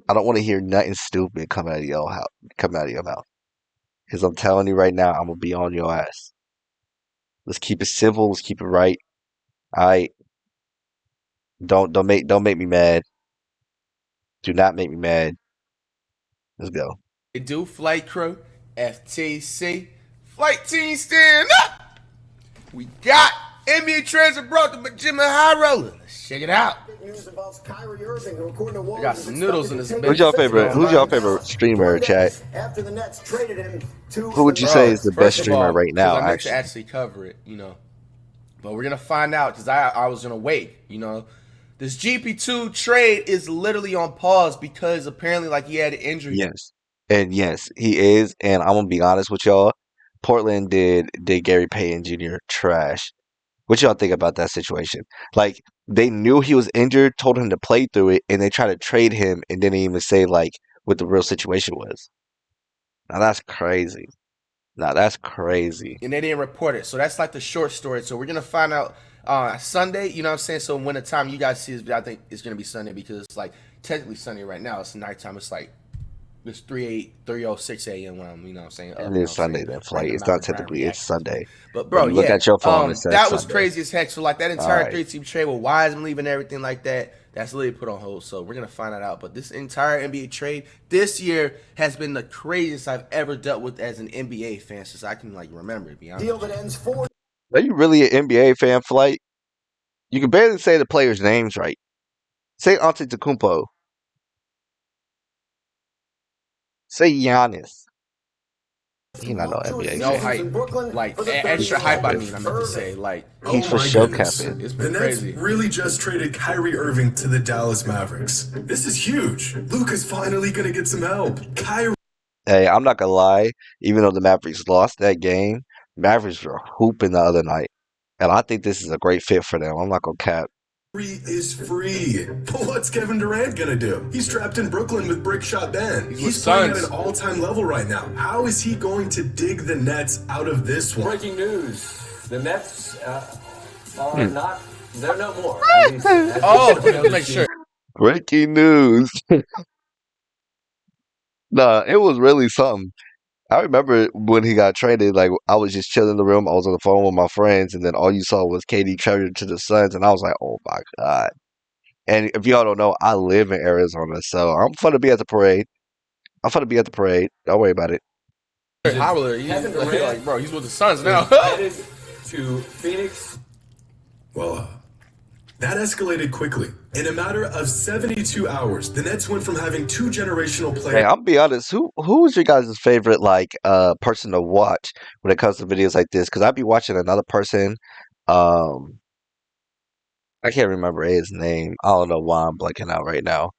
I don't want to hear nothing stupid come out of your mouth. Because I'm telling you right now, I'm gonna be on your ass. Let's keep it simple. Let's keep it right. All right. Don't make me mad. Do not make me mad. Let's go. Do flight crew, FTC, flight team stand up. We got NBA trades brought to Jimmy High Roller. Let's check it out. I got some noodles in this Who's bitch. your You know favorite? what Who's I'm your saying? favorite streamer, chat? Who would you say Bro, is the best first of streamer all, right because now? I meant to Actually, actually cover it, but we're gonna find out because I was gonna wait. This GP2 trade is literally on pause because apparently like he had an injury. yes, and yes, he is. And I'm gonna be honest with y'all. Portland did Gary Payton Jr. trash. What y'all think about that situation? Like they knew he was injured, told him to play through it, and they tried to trade him and didn't even say like what the real situation was. Now that's crazy. Now that's crazy. And they didn't report it. So that's like the short story. So we're gonna find out Sunday. You know what I'm saying? So when the time you guys see this, I think it's gonna be Sunday because it's like technically Sunday right now. It's nighttime. It's like it's 3:06 a.m. when I'm, what I'm saying, It up, is Sunday then, right flight. in the It's not mountain grind typically it's reacting to this bitch. Sunday. But When bro, you look yeah, at your phone, it says that was Sunday. crazy as heck. So like that All entire right. 3-team trade with Wiseman leaving everything like that, that's literally put on hold. So we're gonna find that out. But this entire NBA trade this year has been the craziest I've ever dealt with as an NBA fan since I can like remember, to be honest. Deal that ends for. Are you really an NBA fan, flight? You can barely say the players' names right. Say Antetokounmpo. Say Giannis. He not no NBA No fan. hype, like extra hype. I meant to say, like, He's Oh for my show goodness. capping. it's The been Nets crazy. really just traded Kyrie Irving to the Dallas Mavericks. This is huge. Luke is finally going to get some help. Kyrie Hey, I'm not gonna lie. Even though the Mavericks lost that game, Mavericks were hooping the other night, and I think this is a great fit for them. I'm not gonna cap. is free. But what's Kevin Durant going to do? He's trapped in Brooklyn with Brick Shot Ben. He's with He's playing at Suns. an all-time level right now. How is he going to dig the Nets out of this one? Breaking news: the Nets are not. They're no more. At least, as Oh, the let's make sure. Breaking news. Nah, it was really something. I remember when he got traded, like I was just chilling in the room. I was on the phone with my friends, and then all you saw was KD traded to the Suns, and I was like, "Oh my god!" And if y'all don't know, I live in Arizona, so I'm fun to be at the parade. I'm fun to be at the parade. Don't worry about it. Howler, Kevin Durant like, bro, he's with the Suns now. headed to Phoenix. Well, that escalated quickly. In a matter of 72 hours, the Nets went from having two generational Hey, players. I'll be honest. Who is your guys' favorite like person to watch when it comes to videos like this? Because I'd be watching another person. Um, I can't remember his name. I don't know why I'm blanking out right now.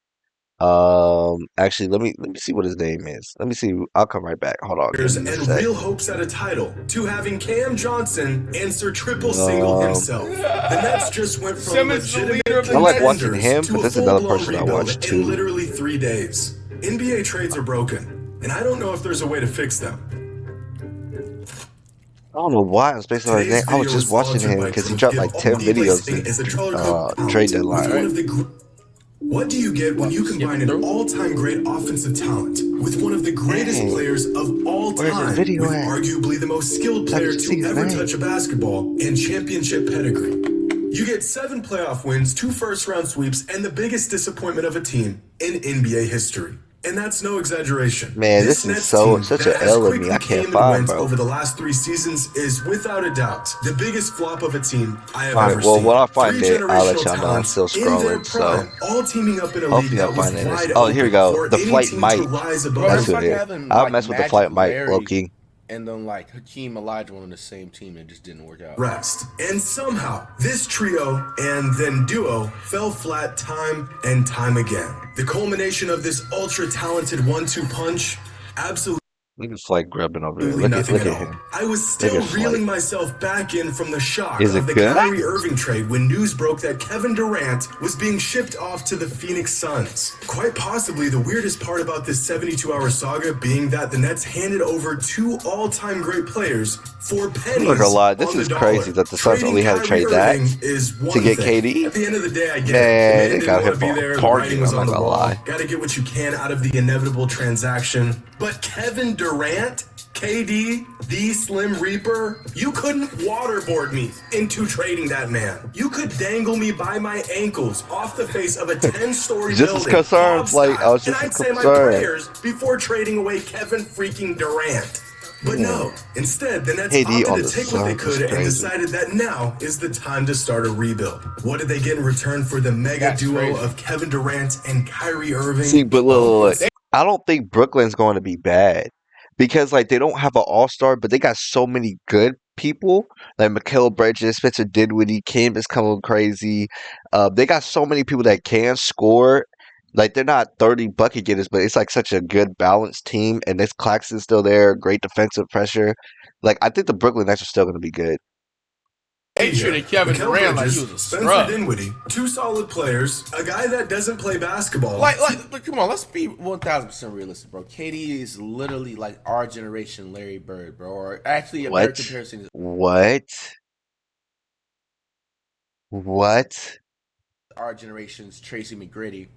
Actually, let me see what his name is. Let me see. I'll come right back. Hold on, give me And a sec. real hopes at a title to having Cam Johnson answer triple single himself. The Nets just went from Simmons is the legitimate leader of the I like Nets. watching contenders him, to but a there's another full-blown person I rebuild watch in too. literally 3 days. NBA trades are broken, and I don't know if there's a way to fix them. I don't know why I'm spacing on his name. Today's I was video is just watching sponsored him by because he True dropped Give like all 10 gameplay videos sitting in as a color code trade with deadline. one of the what do you get when you Skip combine it an through. all-time great offensive talent with one of the greatest Dang, players of all where's his time, video with at? arguably the most skilled So I can player see to his ever name. touch a basketball and championship pedigree? You get 7 playoff wins, 2 first-round sweeps, and the biggest disappointment of a team in NBA history. And that's no exaggeration. Man, This this is Nets team such that a has L of me. quickly I can't came and find, went bro. over the last 3 seasons is without a doubt the biggest flop of a team I have All right, ever well, seen. when I 3 find it, I'll let generational y'all know. I'm talents still in their scrolling, so prime, all teaming up in a league hopefully I'm that was finding this. wide Oh, here we open go. for The any Flight team to Mike. rise Bro, above. That's that's who it like is. having I'll like mess with the Magic Flight Mike, low Larry key. and then like Hakeem Olajuwon on the same team. It just didn't work out. Rest. And somehow, this trio and then duo fell flat time and time again. The culmination of this ultra talented 1-2 punch, absolutely. Look at Flight grubbing over there. Absolutely nothing Look at at all. him. I was Look still at Flight. reeling myself back in from the shock Is of it the good? Kyrie Irving trade when news broke that Kevin Durant was being shipped off to the Phoenix Suns. Quite possibly the weirdest part about this 72-hour saga being that the Nets handed over two all-time great players for I'm not pennies gonna lie, this on the is dollar. crazy that the Suns Trading only had to Kyrie trade that Irving is to one get thing. KD. At the end of the day, I get it. The Man, man they didn't got want him to be for there. a The writing bargain. was I'm on not the gonna wall. lie. Got to get what you can out of the inevitable transaction. But Kevin Durant, KD, the Slim Reaper, you couldn't waterboard me into trading that man. You could dangle me by my ankles off the face of a 10-story Just as building, concerned, Hobbs Flight. I style, was and just as I'd say my concerned. prayers before trading away Kevin freaking Durant. But no, instead, the Nets KD opted on to the take what they Suns is could and crazy. decided that now is the time to start a rebuild. What did they get in return for the mega That's duo crazy. of Kevin Durant and Kyrie Irving? See, but look, It's I don't think Brooklyn's going to be bad because like they don't have an all-star, but they got so many good people like Mikal Bridges, Spencer Dinwiddie, Kim is coming crazy. They got so many people that can score. Like they're not 30 bucket getters, but it's like such a good balanced team, and this Claxton's still there, great defensive pressure. Like I think the Brooklyn Nets are still going to be good. They treated Kevin Mikal Durant like he Bridges, was a Spencer scrub. Dinwiddie, two solid players, a guy that doesn't play basketball. Look, come on, let's be 1,000% realistic, bro. KD is literally like our generation Larry Bird, bro. Or actually, a better What? comparison is What? What? our generation's Tracy McGrady.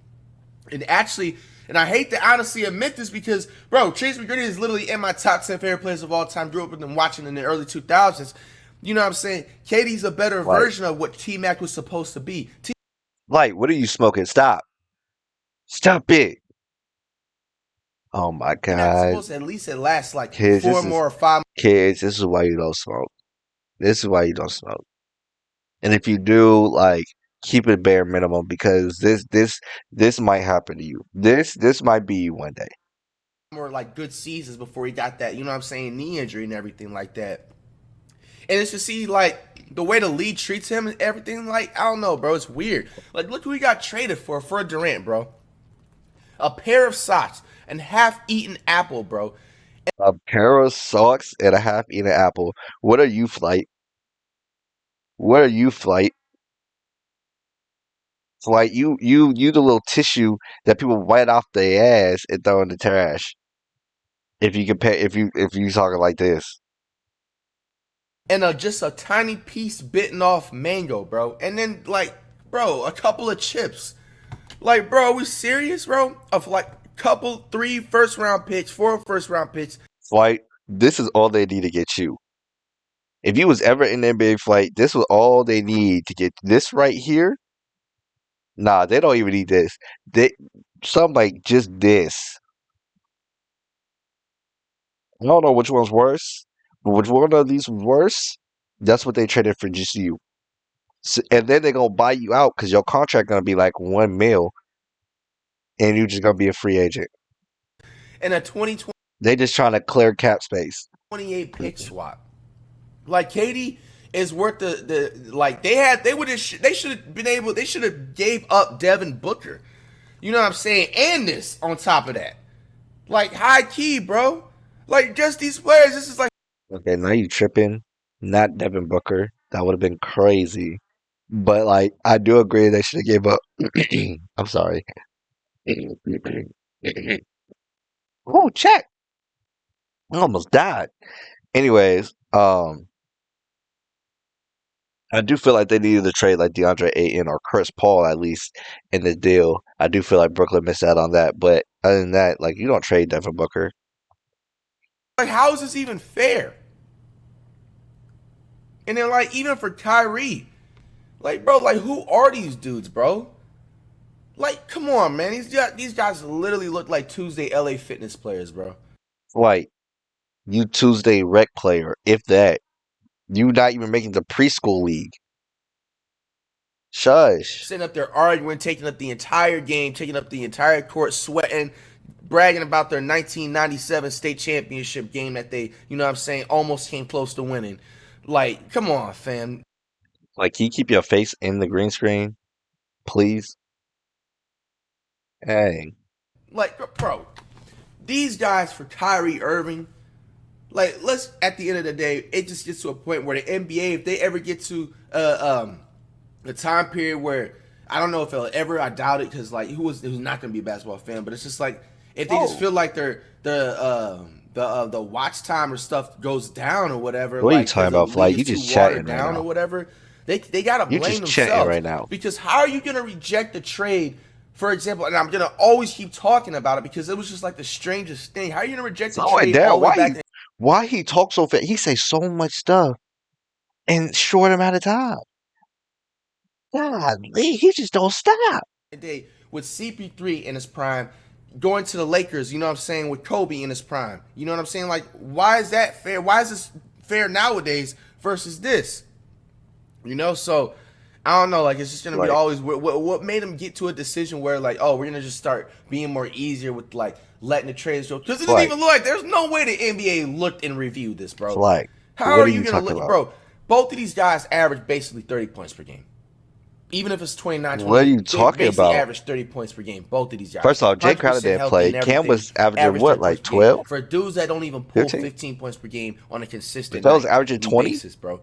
And actually, and I hate to honestly admit this because, bro, Tracy McGrady is literally in my top 10 favorite players of all time. Grew up with them watching in the early 2000s. You know what I'm saying? KD's a better Like, version of what T-Mac was supposed to be. like, what are you smoking? Stop. Stop it. Oh my T-Mac was God. supposed to at least last like Kids, four more or 5 kids, this is why you don't smoke. This is why you don't smoke. And if you do, like, keep it bare minimum because this might happen to you. This might be you one day. more like good seasons before he got that, you know what I'm saying, knee injury and everything like that. And it's to see like the way the league treats him and everything, like, I don't know, bro. It's weird. Like, look who he got traded for Durant, bro. A pair of socks and half-eaten apple, bro. A pair of socks and a half-eaten apple. What are you, Flight? What are you, Flight? Flight, you the little tissue that people wipe off their ass and throw in the trash. If you compare, if you talking like this. And just a tiny piece bitten off mango, bro. And then, like, bro, a couple of chips. Like, bro, are we serious, bro? Of like couple 3 first-round picks, 4 first-round picks. Flight, this is all they need to get you. If you was ever in the NBA Flight, this was all they need to get this right here. Nah, they don't even need this. They something like just this. I don't know which one's worse, but which one of these was worse? That's what they traded for just you. So, and then they're gonna buy you out because your contract gonna be like 1 mil, and you're just gonna be a free agent. And a 2020 They just trying to clear cap space. 28 pick swap. Like, KD is worth the like they should have been able, they should have gave up Devin Booker. You know what I'm saying? And this on top of that. Like, high key, bro. Like, just these players, this is like Okay, now you tripping. Not Devin Booker. That would have been crazy. But like, I do agree they should have gave up. I'm sorry. Oh, check. I almost died. Anyways, I do feel like they needed to trade like DeAndre Ayton or Chris Paul at least in the deal. I do feel like Brooklyn missed out on that. But other than that, like you don't trade Devin Booker. how is this even fair? And then, like, even for Kyrie, like, bro, like, who are these dudes, bro? Like, come on, man. These guys literally look like Tuesday LA Fitness players, bro. Like you Tuesday rec player, if that. You not even making the preschool league. Shush. Sitting up there arguing, taking up the entire game, taking up the entire court, sweating, bragging about their 1997 state championship game that they, you know what I'm saying, almost came close to winning. Like, come on, fam. Like, can you keep your face in the green screen, please? Hey, Like, bro, these guys for Kyrie Irving, like let's at the end of the day, it just gets to a point where the NBA, if they ever get to the time period where I don't know if it'll ever, I doubt it, because like who's not gonna be a basketball fan, but it's just like if they just feel like the watch time or stuff goes down or whatever, What are you like talking the about, Flight? league You is too just watered chatting right down now. or whatever, they gotta You're blame just chatting themselves right now. because how are you gonna reject the trade? For example, and I'm gonna always keep talking about it because it was just like the strangest thing. How are you gonna reject the So, trade Dad, all the way back? why he talks so fast? He say so much stuff in short amount of time. God, he just don't stop. Day with CP3 in his prime, going to the Lakers, you know what I'm saying, with Kobe in his prime. You know what I'm saying? Like, why is that fair? Why is this fair nowadays versus this? You know, so I don't know. Like, it's just gonna be Like, always what made him get to a decision where like, oh, we're gonna just start being more easier with like letting the trades go because it didn't like, even look like there's no way the NBA looked and reviewed this, bro. like, How what are are you you gonna talking look, about? bro? Both of these guys average basically 30 points per game. Even if it's 29, What are 28, you they talking basically about? average 30 points per game. Both of these guys. First off, Jay Crowder 100% didn't healthy play. and Cam everything. was averaging Average what, 30 points like per game. 12, For dudes that don't even pull 15? 15 points per game on a consistent That was averaging 20? basis, bro.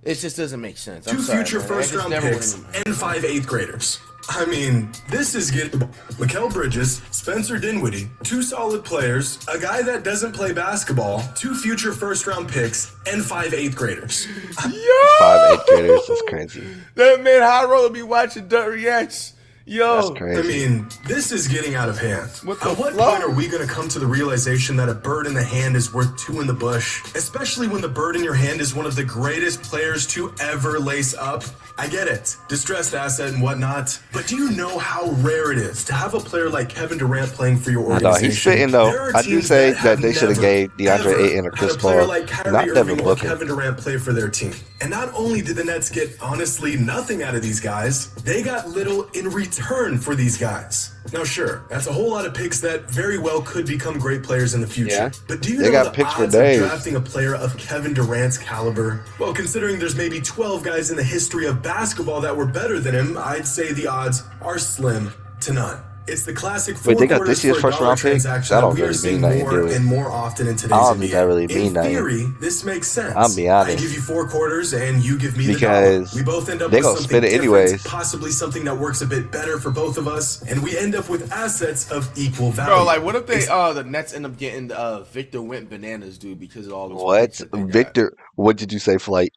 It just doesn't make sense. I'm Two sorry, future man. first round picks and 5 eighth graders. I mean, this is getting Mikal Bridges, Spencer Dinwiddie, two solid players, a guy that doesn't play basketball, two future first round picks, and 5 eighth graders. Yo! 5 8th graders. That's crazy. That man High Roller be watching Dut Reacts. Yo. That's I crazy. mean, this is getting out of hand. What the At what flow? point are we going to come to the realization that a bird in the hand is worth two in the bush? Especially when the bird in your hand is one of the greatest players to ever lace up? I get it, distressed asset and whatnot, but do you know how rare it is to have a player like Kevin Durant playing for your I know organization? he's spitting though. There are I do teams say that that have they should have never, gave DeAndre ever Ayton or had Chris a player Paul, like Kyrie not Irving Devin or Booker. Kevin Durant play for their team. And not only did the Nets get honestly nothing out of these guys, they got little in return for these guys. Now, sure, that's a whole lot of picks that very well could become great players in the future. Yeah. But do you They know got the picks for odds of days. drafting a player of Kevin Durant's caliber? Well, considering there's maybe 12 guys in the history of basketball that were better than him, I'd say the odds are slim to none. It's the classic Wait, four they got quarters this year's for a first dollar round pick? transaction That that don't we are really seeing mean nothing, more do it? and more often in I today's don't NBA. think that really mean In nothing. theory, this makes sense. I'll be I honest. give you 4 quarters and you give me the dollar. Because We both end up they with gonna something split it different, anyways. possibly something that works a bit better for both of us, and we end up with assets of equal value. Bro, like, what if they the Nets end up getting Victor went bananas, dude, because of all those What? picks that they got? Victor, what did you say, Flight?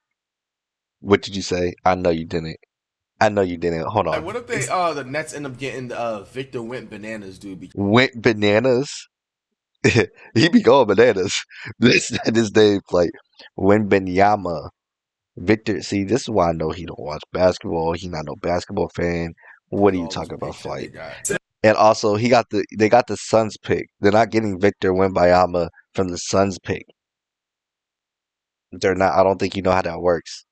What did you say? I know you didn't. I know you didn't. Hold Like, on. what if they the Nets end up getting Victor went bananas, dude? Because Went bananas? He be going bananas. This name, like, Win Benyama. Victor, see, this is why I know he don't watch basketball. He not no basketball fan. What are of you all those talking about, picks that they Flight? got. And also, they got the Suns pick. They're not getting Victor Wembanyama from the Suns pick. They're not. I don't think you know how that works.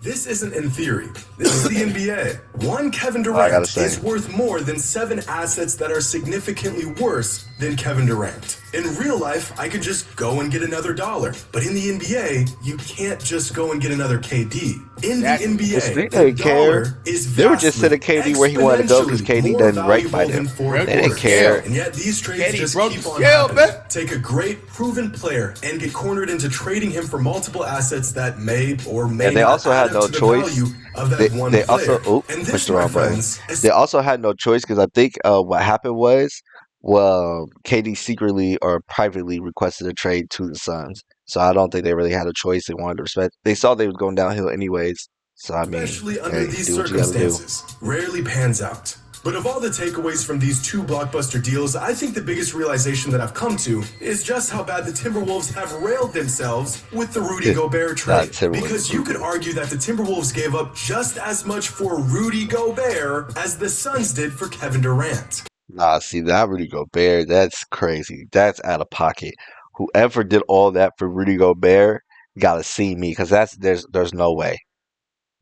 This isn't in theory. This is the NBA. One Kevin I gotta Durant say. is worth more than 7 assets that are significantly worse than Kevin Durant. In real life, I could just go and get another dollar. But in the NBA, you can't just go and get another KD. In the Exactly. They NBA, the didn't care. dollar is They were just vastly, sending KD where he wanted to go because exponentially KD more done right by valuable them. than 4 They didn't quarters. care. And yet these trades KD just broke keep the on scale, happening. man. Take a great proven player and get cornered into trading him for multiple assets that may or may And they not also add had up no to the choice. value of that one They player. also And pushed this, the my wrong button. friends, is They also had no choice because I think what happened was, well, KD secretly or privately requested a trade to the Suns. So I don't think they really had a choice. They wanted to respect. They saw they was going downhill anyways. So I mean, especially under hey, these do what you gotta do. circumstances, rarely pans out. But of all the takeaways from these 2 blockbuster deals, I think the biggest realization that I've come to is just how bad the Timberwolves have railed themselves with the Rudy Gobert trade. Timberwolves. Because you could argue that the Timberwolves gave up just as much for Rudy Gobert as the Suns did for Kevin Durant. Nah, see that Rudy Gobert, that's crazy. That's out of pocket. Whoever did all that for Rudy Gobert gotta see me because there's no way.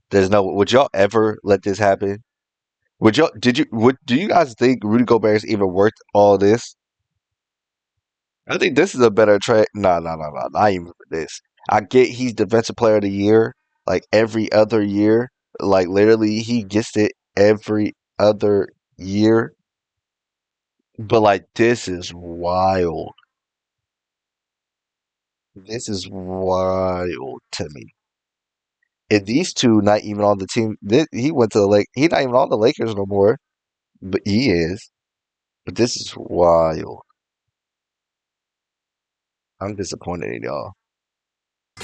There's no. Would y'all ever let this happen? Do you guys think Rudy Gobert is even worth all this? I think this is a better trade. No, not even for this. I get he's defensive player of the year, like every other year. Like literally he gets it every other year. But like, this is wild. This is wild to me. And these two not even on the team. He went to the Lake. He not even on the Lakers no more. But he is. But this is wild. I'm disappointed in y'all.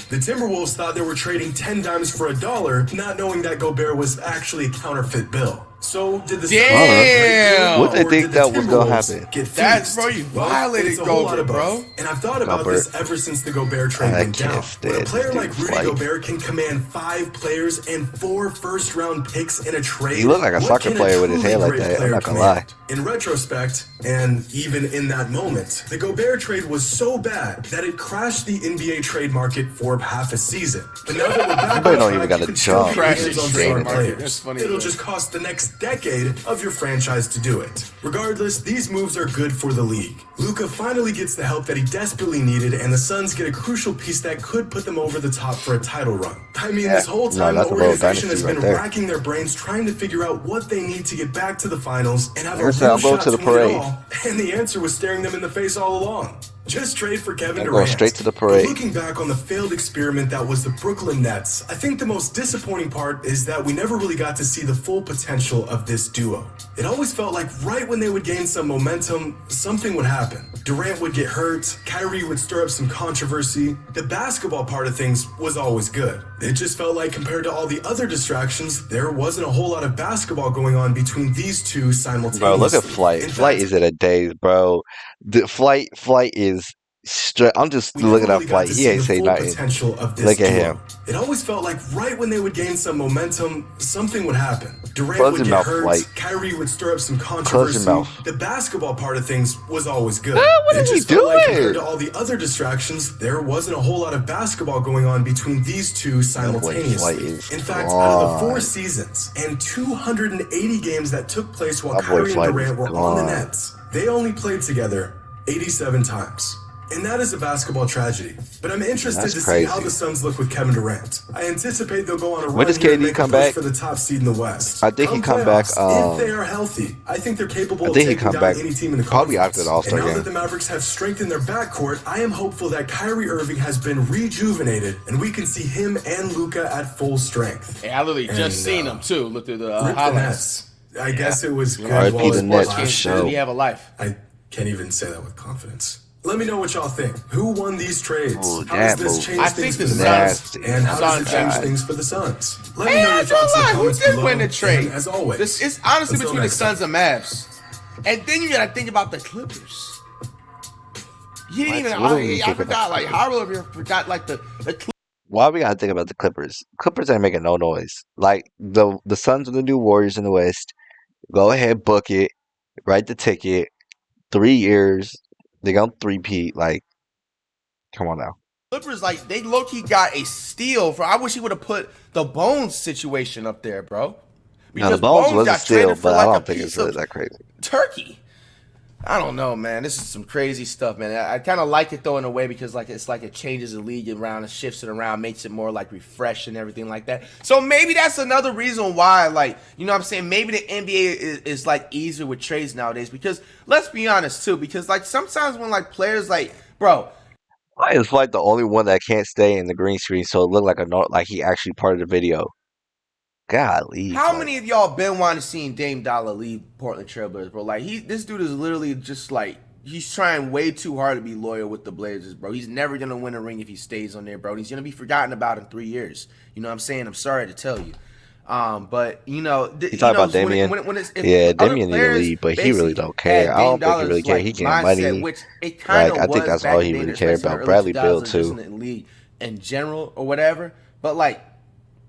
The Timberwolves thought they were trading 10 dimes for $1, not knowing that Gobert was actually a counterfeit bill. So did the Damn! What they or think did the that was gonna Timberwolves happen? get That's fleeced? bro, you Well, violated it's a whole lot of Gobert, both. bro. And I've thought about Gobert. this ever since the Gobert trade I went down. can't When a stand player this like dude's Rudy flight. Gobert can command 5 players and 4 first-round picks in a trade, He looked like a what soccer can player with his truly hair like great that. I'm player not gonna command? lie. In retrospect, and even in that moment, the Gobert trade was so bad that it crashed the NBA trade market for half a season. But now that we're back Everybody on don't track, even gotta you can still jump. get your Crashed hands the on trade star market. players. That's funny, It'll bro. just cost the next decade of your franchise to do it. Regardless, these moves are good for the league. Luka finally gets the help that he desperately needed, and the Suns get a crucial piece that could put them over the top for a title run. I mean, this whole time that's the a little organization has dynasty been right there. racking their brains trying to figure out what they need to get back to the finals and have Like a I said, real I'm going shot to the to win it parade. all. And the answer was staring them in the face all along. Just trade for Kevin I'm Durant. going straight to the But parade. looking back on the failed experiment that was the Brooklyn Nets, I think the most disappointing part is that we never really got to see the full potential of this duo. It always felt like right when they would gain some momentum, something would happen. Durant would get hurt, Kyrie would stir up some controversy. The basketball part of things was always good. It just felt like compared to all the other distractions, there wasn't a whole lot of basketball going on between these two simultaneously. Bro, look at Flight. In Flight fact, is in a daze, bro. The Flight is straight. I'm just we never looking really at got Flight. to He see ain't the say full nothing. potential of this Look at duo. him. It always felt like right when they would gain some momentum, something would happen. Durant Close would your get mouth, hurt, Flight. Kyrie would stir up some Close controversy. your mouth. The basketball part of things was always good. What It is he just felt like compared doing? to all the other distractions, there wasn't a whole lot of basketball going on between these two Flight simultaneously. is In fact, out of the 4 gone. seasons and 280 games that took place while My boy Kyrie and Flight is Durant were on the gone. Nets, they only played together 87 times. And that is a basketball tragedy. But I'm interested That's to see how crazy. the Suns look with Kevin Durant. I anticipate they'll go on a When run does here and KD make a come push back? for the top seed in the West. I think he come back, playoffs, if they are healthy, I think they're capable I of think he taking come down back any team in the probably conference. after the All-Star And now game. that the Mavericks have strengthened their backcourt, I am hopeful that Kyrie Irving has been rejuvenated and we can see him and Luka at full strength. Hey, I literally just And, seen him too. Look through the Rip the highlights. Nets. I guess it was good. R.I.P. while the it Nets lasted. for Kids, sure. we have a life. I can't even say that with confidence. Let me know what y'all think. Who won these trades? Ooh, How that does this move change I things think for the the Suns- Suns? And how does it Suns change got it. things for the Suns? Let me Hey, know I your ain't thoughts in gonna the lie. Who comments did below. win the trade? And as always, This it's honestly until between the next time. Suns and Mavs. And then you gotta think about the Clippers. You didn't even. What do we I think about forgot. the Like how over here forgot like the Clippers. Why we gotta think about the Clippers? Clippers ain't making no noise. Like the Suns are the new Warriors in the West. Go ahead, book it, write the ticket. 3 years, they gonna three-peat. Like, come on now. Clippers, like they low key got a steal for. I wish he would have put the Bones situation up there, bro. Now the Bones was a got steal, traded for but I like a don't think it's piece really of that crazy. turkey. I don't know, man. This is some crazy stuff, man. I kind of like it though in a way because like it's like it changes the league around and shifts it around, makes it more like refreshed and everything like that. So maybe that's another reason why, like, you know what I'm saying? Maybe the NBA is like easier with trades nowadays because let's be honest too, because like sometimes when like players like, bro, Why is like the only one that can't stay in the green screen so it looked like like he actually part of the video? Golly, how Flight. many of y'all been wanting to see Dame Dollar leave Portland Trailblazers, bro? Like this dude is literally just like he's trying way too hard to be loyal with the Blazers, bro. He's never gonna win a ring if he stays on there, bro. He's gonna be forgotten about in 3 years. You know what I'm saying? I'm sorry to tell you. But you know, You talk about Damian? Yeah, Damian need to leave, but he really don't care. I don't think he really care. He getting money. Which it kind of Like, I think that's all he really cared about. Bradley Beal, too. In the league in general or whatever. But like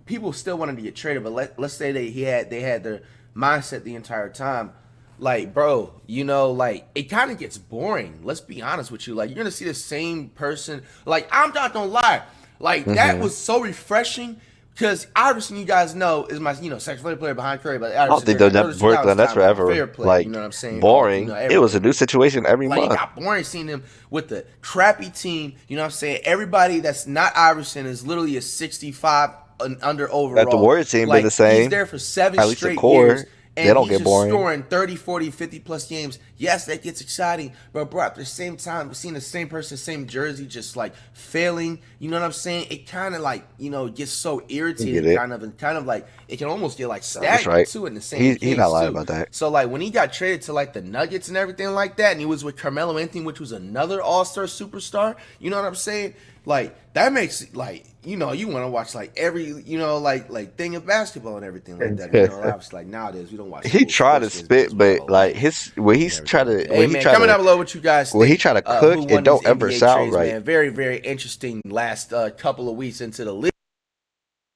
people still wanted to get traded. But let's say they had their mindset the entire time. Like, bro, you know, like it kind of gets boring. Let's be honest with you. Like, you're gonna see the same person. Like, I'm not gonna lie. Like, that was so refreshing because Iverson, you guys know, is my second favorite player behind Curry. But I don't think they'll never work on that forever. Like, you know what I'm saying? boring. You know, It was a new situation every like, it month. got boring seeing him with the crappy team. You know what I'm saying? Everybody that's not Iverson is literally a 65 and under overall. That the Warriors team been like, the same. He's there for 7 At least the straight core. years. They and don't he's get just boring. scoring 30, 40, 50 plus games. Yes, that gets exciting, but bro, at the same time, we're seeing the same person, same jersey, just like failing. You know what I'm saying? It kind of like, gets so You irritating, get it. kind of like it can almost get like That's stagnant right. too in the same He's not case lying too. about that. So like when he got traded to like the Nuggets and everything like that, and he was with Carmelo Anthony, which was another All-Star superstar. You know what I'm saying? Like that makes it like you want to watch like every like thing of basketball and everything like that. Obviously like nowadays we don't watch He full tried to sports games because spit, we have but a like life and everything like that. Hey man, comment down below what you guys when he think. try to cook, Who it won these don't ever NBA sound trades, right. man? Very very interesting last couple of weeks into the league.